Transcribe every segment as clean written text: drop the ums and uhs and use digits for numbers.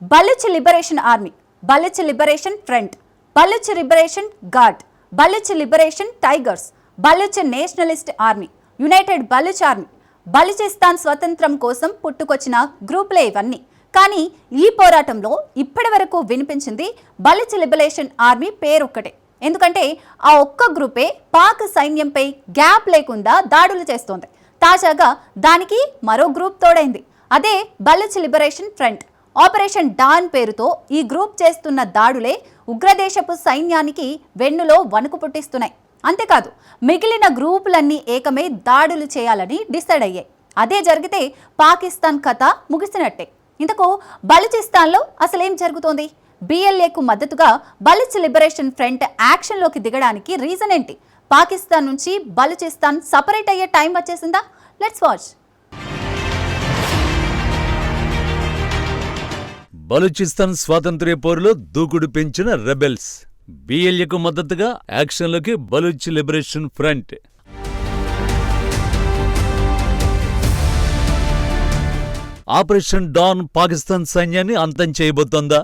Baloch liberation Army, Baloch liberation Front, Baloch Liberation Guard, Baloch Liberation Tigers, Baloch Nationalist Army, United Baloch Army. Balochistan స్వతంత్రం కోసం పుట్టుకొచ్చిన గ్రూపులే ఇవన్నీ. కానీ ఈ పోరాటంలో ఇప్పటి వరకు వినిపించింది బలూచ్ లిబరేషన్ ఆర్మీ పేరొక్కటే. ఎందుకంటే ఆ ఒక్క గ్రూపే పాక్ సైన్యంపై గ్యాప్ లేకుండా దాడులు చేస్తోంది. తాజాగా దానికి మరో గ్రూప్ తోడైంది. అదే Baloch liberation front. Operation Dawn పేరుతో ఈ గ్రూప్ చేస్తున్న దాడులే ఉగ్రదేశపు సైన్యానికి వెన్నులో వణుకు పుట్టిస్తున్నాయి. అంతేకాదు, మిగిలిన గ్రూపులన్నీ ఏకమే దాడులు చేయాలని డిసైడ్ అయ్యాయి. అదే జరిగితే పాకిస్తాన్ కథ ముగిసినట్టే. ఇంతకు బలూచిస్తాన్లో అసలేం జరుగుతోంది? BLAకు మద్దతుగా బలూచ్ లిబరేషన్ ఫ్రంట్ యాక్షన్లోకి దిగడానికి రీజన్ ఏంటి? పాకిస్తాన్ నుంచి బలూచిస్తాన్ సపరేట్ అయ్యే టైం వచ్చేసిందా? Let's watch. బలూచిస్తాన్ స్వాతంత్ర్య పోరులో దూకుడు పెంచిన రెబెల్స్. BLAకు మద్దతుగా యాక్షన్లోకి Baloch liberation front. Operation dawn Pakistan సైన్యాన్ని అంతం చేయబోతోందా?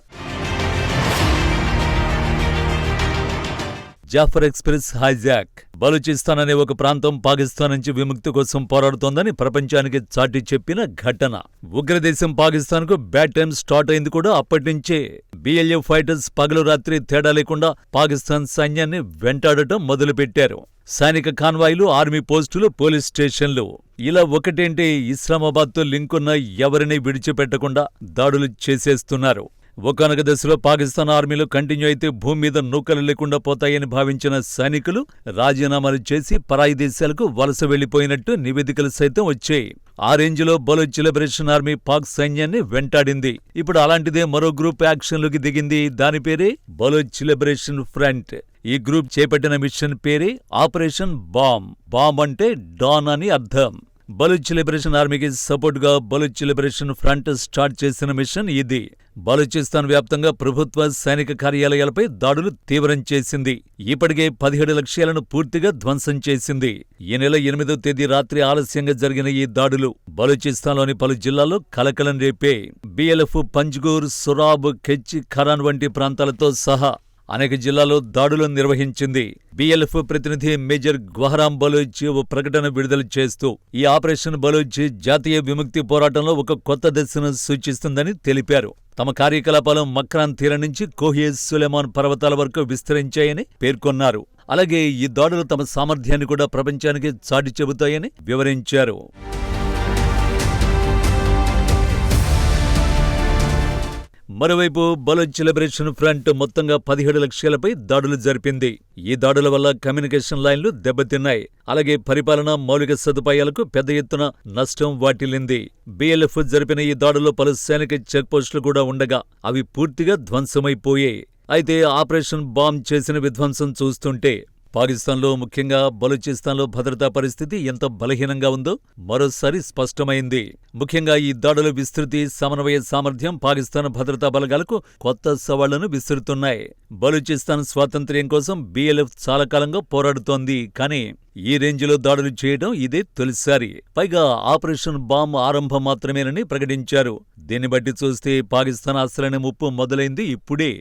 Jaffar express hijack. బలూచిస్తాన్ అనే ఒక ప్రాంతం పాకిస్తాన్ నుంచి విముక్తి కోసం పోరాడుతోందని ప్రపంచానికి చాటి చెప్పిన ఘటన. ఉగ్రదేశం పాకిస్తాన్కు బ్యాడ్ టైం స్టార్ట్ అయింది కూడా అప్పటినుంచే. BLA ఫైటర్స్ పగలు రాత్రి తేడా లేకుండా పాకిస్తాన్ సైన్యాన్ని వెంటాడటం మొదలుపెట్టారు. సైనిక కాన్వాయ్లు, ఆర్మీ పోస్టులు, పోలీస్ స్టేషన్లు, ఇలా ఒకటేంటి ఇస్లామాబాద్తో లింకున్న ఎవరిని విడిచిపెట్టకుండా దాడులు చేసేస్తున్నారు. ఒకానొక దశలో పాకిస్తాన్ ఆర్మీలో కంటిన్యూ అయితే భూమి మీద నూకలు లేకుండా పోతాయని భావించిన సైనికులు రాజీనామాలు చేసి పరాయి దేశాలకు వలస వెళ్లిపోయినట్టు నివేదికలు సైతం వచ్చాయి. ఆ రేంజ్లో బలూచ్ లిబరేషన్ ఆర్మీ పాక్ సైన్యాన్ని వెంటాడింది. ఇప్పుడు అలాంటిదే మరో గ్రూప్ యాక్షన్లోకి దిగింది. దాని పేరే బలూచ్ లిబరేషన్ ఫ్రంట్. ఈ గ్రూప్ చేపట్టిన మిషన్ పేరే ఆపరేషన్ బాంబ్. బాంబ్ అంటే డాన్ అని అర్థం. బలూచ్ లిబరేషన్ ఆర్మీకి సపోర్టుగా బలూచ్ లిబరేషన్ ఫ్రంట్ స్టార్ట్ చేసిన మిషన్ ఇది. బలూచిస్తాన్ వ్యాప్తంగా ప్రభుత్వ సైనిక కార్యాలయాలపై దాడులు తీవ్రం చేసింది. ఇప్పటికే 17 లక్ష్యాలను పూర్తిగా ధ్వంసం చేసింది. ఈ నెల 8వ తేదీ రాత్రి ఆలస్యంగా జరిగిన ఈ దాడులు బలూచిస్తాన్లోని పలు జిల్లాల్లో కలకలం రేపే. BLF పంజ్గూర్, సొరాబ్, కెచ్, ఖరాన్ వంటి ప్రాంతాలతో సహా అనేక జిల్లాల్లో దాడులు నిర్వహించింది. BLF ప్రతినిధి మేజర్ గ్వహరాం బలూచ్ ఓ ప్రకటన విడుదల చేస్తూ ఈ ఆపరేషన్ బలూచ్ జాతీయ విముక్తి పోరాటంలో ఒక కొత్త దశను సూచిస్తుందని తెలిపారు. తమ కార్యకలాపాలు మక్రాన్ తీరం నుంచి కోహియే సులేమాన్ పర్వతాల వరకు విస్తరించాయని పేర్కొన్నారు. అలాగే ఈ దాడులు తమ సామర్థ్యాన్ని కూడా ప్రపంచానికి చాటి చెబుతాయని వివరించారు. మరోవైపు బలూచ్ లిబరేషన్ ఫ్రంట్ మొత్తంగా 17 లక్ష్యాలపై దాడులు జరిపింది. ఈ దాడుల వల్ల కమ్యూనికేషన్ లైన్లు దెబ్బతిన్నాయి. అలాగే పరిపాలన, మౌలిక సదుపాయాలకు పెద్ద ఎత్తున నష్టం వాటిల్లింది. BLF జరిపిన ఈ దాడుల్లో పలు సైనిక చెక్పోస్టులు కూడా ఉండగా అవి పూర్తిగా ధ్వంసమైపోయాయి. అయితే ఆపరేషన్ బాంబ్ చేసిన విధ్వంసం చూస్తుంటే పాకిస్తాన్లో, ముఖ్యంగా బలూచిస్తాన్లో భద్రతా పరిస్థితి ఎంత బలహీనంగా ఉందో మరోసారి స్పష్టమైంది. ముఖ్యంగా ఈ దాడుల విస్తృతి, సమన్వయ సామర్థ్యం పాకిస్తాన్ భద్రతా బలగాలకు కొత్త సవాళ్లను విసురుతున్నాయి. బలూచిస్తాన్ స్వాతంత్ర్యం కోసం BLF చాలా కాలంగా పోరాడుతోంది. కానీ ఈ రేంజ్లో దాడులు చేయడం ఇదే తొలిసారి. పైగా ఆపరేషన్ బాంబ్ ఆరంభం మాత్రమేనని ప్రకటించారు. దీన్ని బట్టి చూస్తే పాకిస్తాన్ అసలైన ముప్పు మొదలైంది ఇప్పుడే.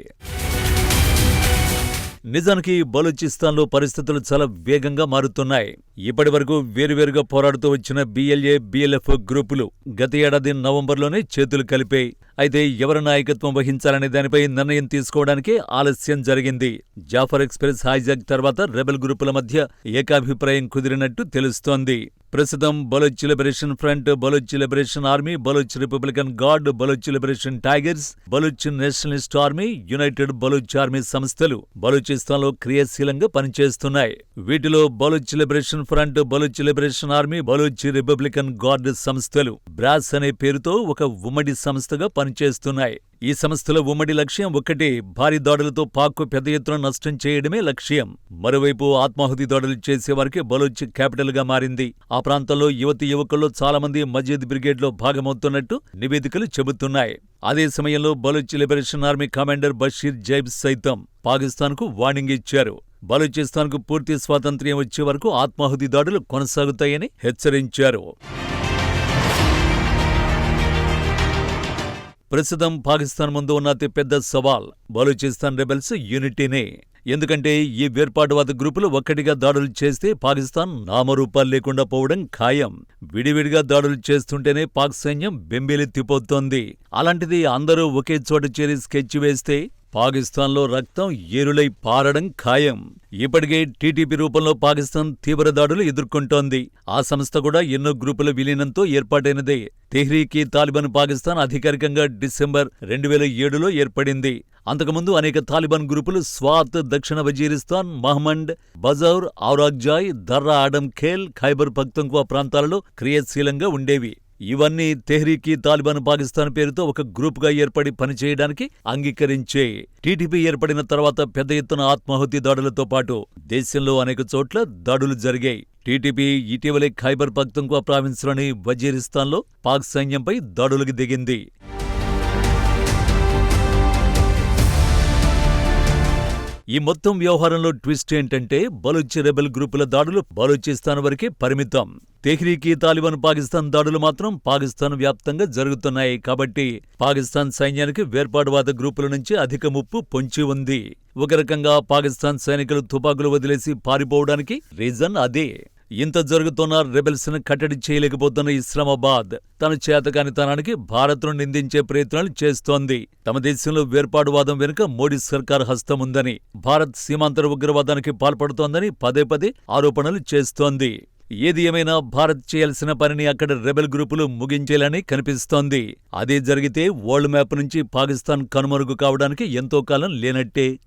నిజానికి బలూచిస్తాన్లో పరిస్థితులు చాలా వేగంగా మారుతున్నాయి. ఇప్పటివరకు వేరువేరుగా పోరాడుతూ వచ్చిన BLA, BLF గ్రూపులు గత ఏడాది నవంబర్లోనే చేతులు కలిపాయి. అయితే ఎవరి నాయకత్వం వహించాలనే దానిపై నిర్ణయం తీసుకోవడానికే ఆలస్యం జరిగింది. జాఫర్ ఎక్స్ప్రెస్ హైజాక్ తర్వాత రెబెల్ గ్రూపుల మధ్య ఏకాభిప్రాయం కుదిరినట్టు తెలుస్తోంది. ప్రస్తుతం Baloch liberation Front, Baloch liberation Army, Baloch Republican Guard, Baloch Liberation Tigers, Baloch Nationalist Army, United Baloch Army సంస్థలు బలూచిస్తాన్లో క్రియాశీలంగా పనిచేస్తున్నాయి. వీటిలో Baloch liberation Front, Baloch liberation Army, Baloch Republican Guard సంస్థలు బ్రాస్ అనే పేరుతో ఒక ఉమ్మడి సంస్థగా పనిచేస్తున్నాయి. ఈ సంస్థల ఉమ్మడి లక్ష్యం ఒక్కటే, భారీ దాడులతో పాక్కు పెద్ద ఎత్తున నష్టం చేయడమే లక్ష్యం. మరోవైపు ఆత్మాహుతి దాడులు చేసేవారికి బలూచ్ క్యాపిటల్గా మారింది. ఆ ప్రాంతంలో యువతీ యువకుల్లో చాలామంది మజీద్ బ్రిగేడ్లో భాగమవుతున్నట్టు నివేదికలు చెబుతున్నాయి. అదే సమయంలో Baloch liberation army commander Bashir Zeb సైతం పాకిస్తాన్కు వార్నింగ్ ఇచ్చారు. బలూచిస్తాన్కు పూర్తి స్వాతంత్ర్యం వచ్చే వరకు ఆత్మాహుతి దాడులు కొనసాగుతాయని హెచ్చరించారు. ప్రస్తుతం పాకిస్తాన్ ముందు ఉన్న అతిపెద్ద సవాల్ బలూచిస్తాన్ రెబెల్స్ యూనిటీనే. ఎందుకంటే ఈ వేర్పాటువాద గ్రూపులు ఒక్కటిగా దాడులు చేస్తే పాకిస్తాన్ నామరూపాలు లేకుండా పోవడం ఖాయం. విడివిడిగా దాడులు చేస్తుంటేనే పాక్ సైన్యం బెంబేలెత్తిపోతోంది. అలాంటిది అందరూ ఒకే చోట చేరి స్కెచ్ వేస్తే పాకిస్తాన్లో రక్తం ఏరులై పారడం ఖాయం. ఇప్పటికే టీటీపీ రూపంలో పాకిస్తాన్ తీవ్ర దాడులు ఎదుర్కొంటోంది. ఆ సంస్థ కూడా ఎన్నో గ్రూపుల విలీనంతో ఏర్పాటైనదే. తెహ్రీక్-ఈ-తాలిబాన్ పాకిస్తాన్ అధికారికంగా డిసెంబర్ 2007లో ఏర్పడింది. అంతకుముందు అనేక తాలిబాన్ గ్రూపులు స్వాత్, దక్షిణ వజీరిస్తాన్, మహ్మండ్, బజౌర్, ఔరాగ్జాయ్, దర్రా ఆడమ్ ఖేల్, ఖైబర్ పఖ్తుంఖ్వా ప్రాంతాలలో క్రియాశీలంగా ఉండేవి. ఇవన్నీ తెహ్రీక్-ఈ-తాలిబాన్ పాకిస్తాన్ పేరుతో ఒక గ్రూపుగా ఏర్పడి పనిచేయడానికి అంగీకరించే. టీటీపీ ఏర్పడిన తర్వాత పెద్ద ఎత్తున ఆత్మాహుతి దాడులతో పాటు దేశంలో అనేక చోట్ల దాడులు జరిగాయి. టీటీపీ ఇటీవలే ఖైబర్ పఖ్తుంఖ్వా ప్రావిన్స్లోని వజీరిస్తాన్లో పాక్ సైన్యంపై దాడులకు దిగింది. ఈ మొత్తం వ్యవహారంలో ట్విస్ట్ ఏంటంటే బలూచ్ రెబెల్ గ్రూపుల దాడులు బలూచిస్తాన్ వరకే పరిమితం. తెహ్రీక్-ఈ-తాలిబాన్ పాకిస్తాన్ దాడులు మాత్రం పాకిస్తాన్ వ్యాప్తంగా జరుగుతున్నాయి. కాబట్టి పాకిస్తాన్ సైన్యానికి వేర్పాటువాద గ్రూపుల నుంచి అధిక ముప్పు పొంచి ఉంది. ఒక రకంగా పాకిస్తాన్ సైనికులు తుపాకులు వదిలేసి పారిపోవడానికి రీజన్ అదే. ఇంత జరుగుతున్న రెబెల్స్ ను కట్టడి చేయలేకపోతున్న ఇస్లామాబాద్ తన చేతకానితనానికి భారత్ను నిందించే ప్రయత్నాలు చేస్తోంది. తమ దేశంలో వేర్పాటువాదం వెనుక మోడీ సర్కార్ హస్తముందని, భారత్ సీమాంతర ఉగ్రవాదానికి పాల్పడుతోందని పదే పదే ఆరోపణలు చేస్తోంది. ఏది ఏమైనా భారత్ చేయాల్సిన పనిని అక్కడ రెబెల్ గ్రూపులు ముగించేలని కనిపిస్తోంది. అదే జరిగితే వరల్డ్ మ్యాప్ నుంచి పాకిస్తాన్ కనుమరుగు కావడానికి ఎంతో కాలం లేనట్టే.